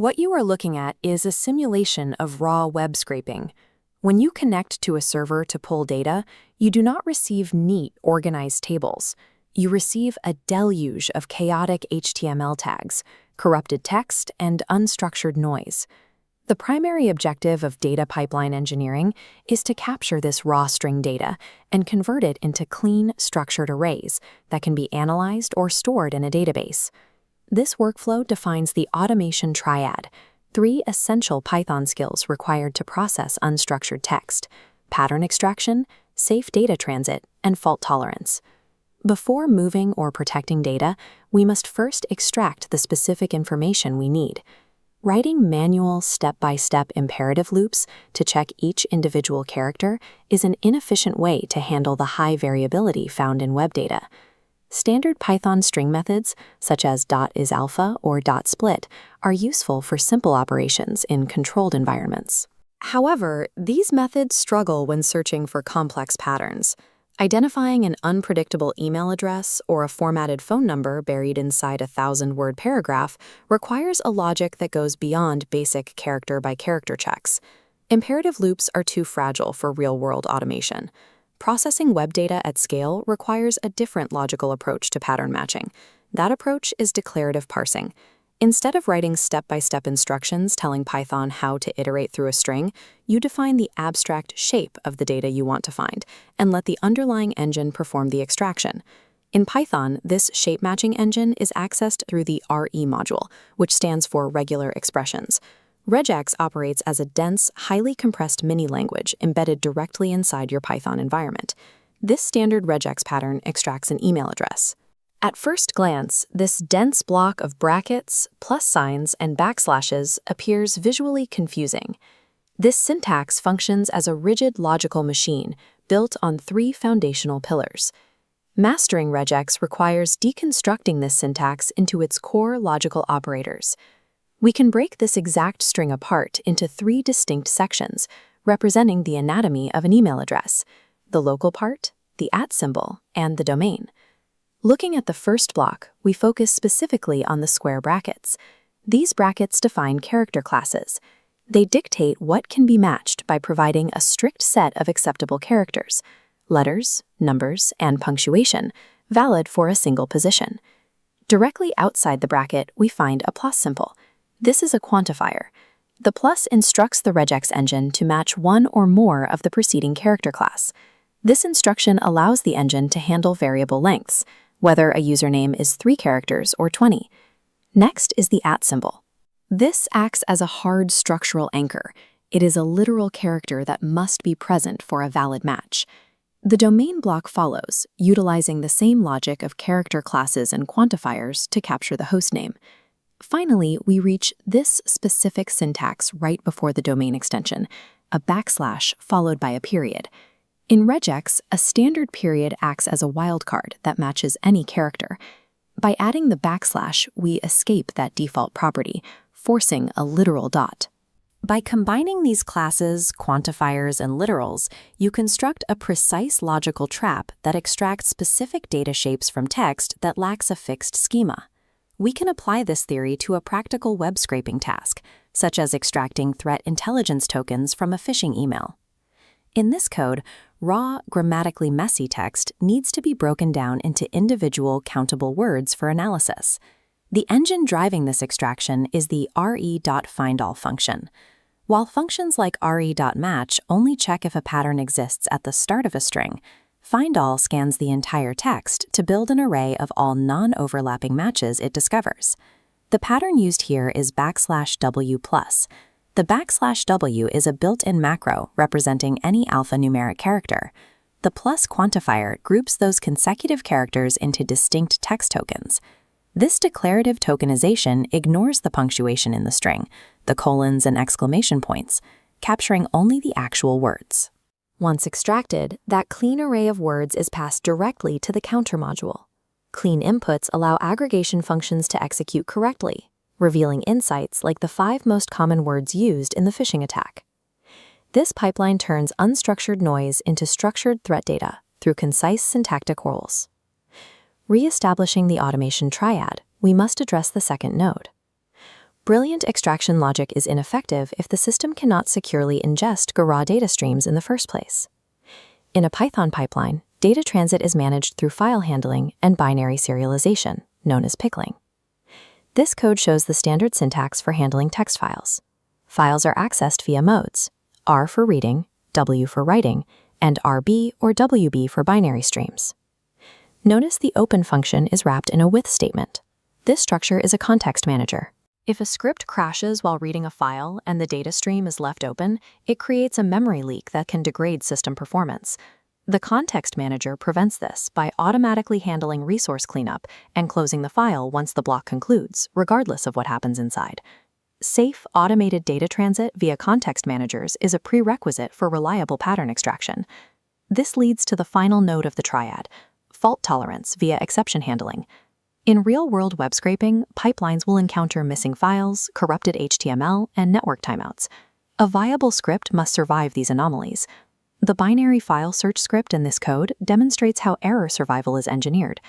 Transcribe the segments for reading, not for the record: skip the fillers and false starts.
What you are looking at is a simulation of raw web scraping. When you connect to a server to pull data, you do not receive neat, organized tables. You receive a deluge of chaotic HTML tags, corrupted text, and unstructured noise. The primary objective of data pipeline engineering is to capture this raw string data and convert it into clean, structured arrays that can be analyzed or stored in a database. This workflow defines the automation triad, 3 essential Python skills required to process unstructured text: pattern extraction, safe data transit, and fault tolerance. Before moving or protecting data, we must first extract the specific information we need. Writing manual step-by-step imperative loops to check each individual character is an inefficient way to handle the high variability found in web data. Standard Python string methods, such as .isalpha or .split, are useful for simple operations in controlled environments. However, these methods struggle when searching for complex patterns. Identifying an unpredictable email address or a formatted phone number buried inside a 1,000-word paragraph requires a logic that goes beyond basic character-by-character checks. Imperative loops are too fragile for real-world automation. Processing web data at scale requires a different logical approach to pattern matching. That approach is declarative parsing. Instead of writing step-by-step instructions telling Python how to iterate through a string, you define the abstract shape of the data you want to find and let the underlying engine perform the extraction. In Python, this shape matching engine is accessed through the RE module, which stands for regular expressions. Regex operates as a dense, highly compressed mini-language embedded directly inside your Python environment. This standard regex pattern extracts an email address. At first glance, this dense block of brackets, plus signs, and backslashes appears visually confusing. This syntax functions as a rigid logical machine built on 3 foundational pillars. Mastering regex requires deconstructing this syntax into its core logical operators. We can break this exact string apart into 3 distinct sections, representing the anatomy of an email address: the local part, the @ symbol, and the domain. Looking at the first block, we focus specifically on the square brackets. These brackets define character classes. They dictate what can be matched by providing a strict set of acceptable characters: letters, numbers, and punctuation, valid for a single position. Directly outside the bracket, we find a plus symbol. This is a quantifier. The plus instructs the regex engine to match one or more of the preceding character class. This instruction allows the engine to handle variable lengths, whether a username is 3 characters or 20. Next is the @ symbol. This acts as a hard structural anchor. It is a literal character that must be present for a valid match. The domain block follows, utilizing the same logic of character classes and quantifiers to capture the hostname. Finally, we reach this specific syntax right before the domain extension, a backslash followed by a period. In regex, a standard period acts as a wildcard that matches any character. By adding the backslash, we escape that default property, forcing a literal dot. By combining these classes, quantifiers, and literals, you construct a precise logical trap that extracts specific data shapes from text that lacks a fixed schema. We can apply this theory to a practical web scraping task, such as extracting threat intelligence tokens from a phishing email. In this code, raw, grammatically messy text needs to be broken down into individual countable words for analysis. The engine driving this extraction is the re.findAll function. While functions like re.match only check if a pattern exists at the start of a string, findAll scans the entire text to build an array of all non-overlapping matches it discovers. The pattern used here is \w+. The \w is a built-in macro representing any alphanumeric character. The plus quantifier groups those consecutive characters into distinct text tokens. This declarative tokenization ignores the punctuation in the string, the colons and exclamation points, capturing only the actual words. Once extracted, that clean array of words is passed directly to the counter module. Clean inputs allow aggregation functions to execute correctly, revealing insights like the 5 most common words used in the phishing attack. This pipeline turns unstructured noise into structured threat data through concise syntactic rules. Re-establishing the automation triad, we must address the second node. Brilliant extraction logic is ineffective if the system cannot securely ingest raw data streams in the first place. In a Python pipeline, data transit is managed through file handling and binary serialization, known as pickling. This code shows the standard syntax for handling text files. Files are accessed via modes: R for reading, W for writing, and RB or WB for binary streams. Notice the open function is wrapped in a with statement. This structure is a context manager. If a script crashes while reading a file and the data stream is left open, it creates a memory leak that can degrade system performance. The context manager prevents this by automatically handling resource cleanup and closing the file once the block concludes, regardless of what happens inside. Safe, automated data transit via context managers is a prerequisite for reliable pattern extraction. This leads to the final node of the triad: fault tolerance via exception handling. In real-world web scraping, pipelines will encounter missing files, corrupted HTML, and network timeouts. A viable script must survive these anomalies. The binary file search script in this code demonstrates how error survival is engineered.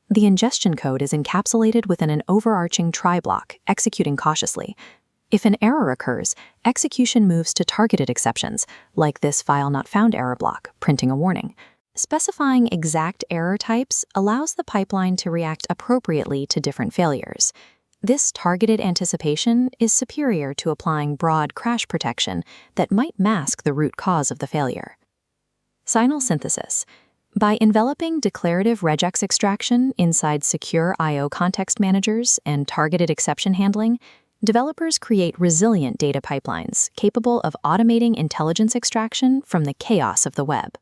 The ingestion code is encapsulated within an overarching try block, executing cautiously. If an error occurs, execution moves to targeted exceptions, like this file not found error block, printing a warning. Specifying exact error types allows the pipeline to react appropriately to different failures. This targeted anticipation is superior to applying broad crash protection that might mask the root cause of the failure. Signal synthesis. By enveloping declarative regex extraction inside secure I/O context managers and targeted exception handling, developers create resilient data pipelines capable of automating intelligence extraction from the chaos of the web.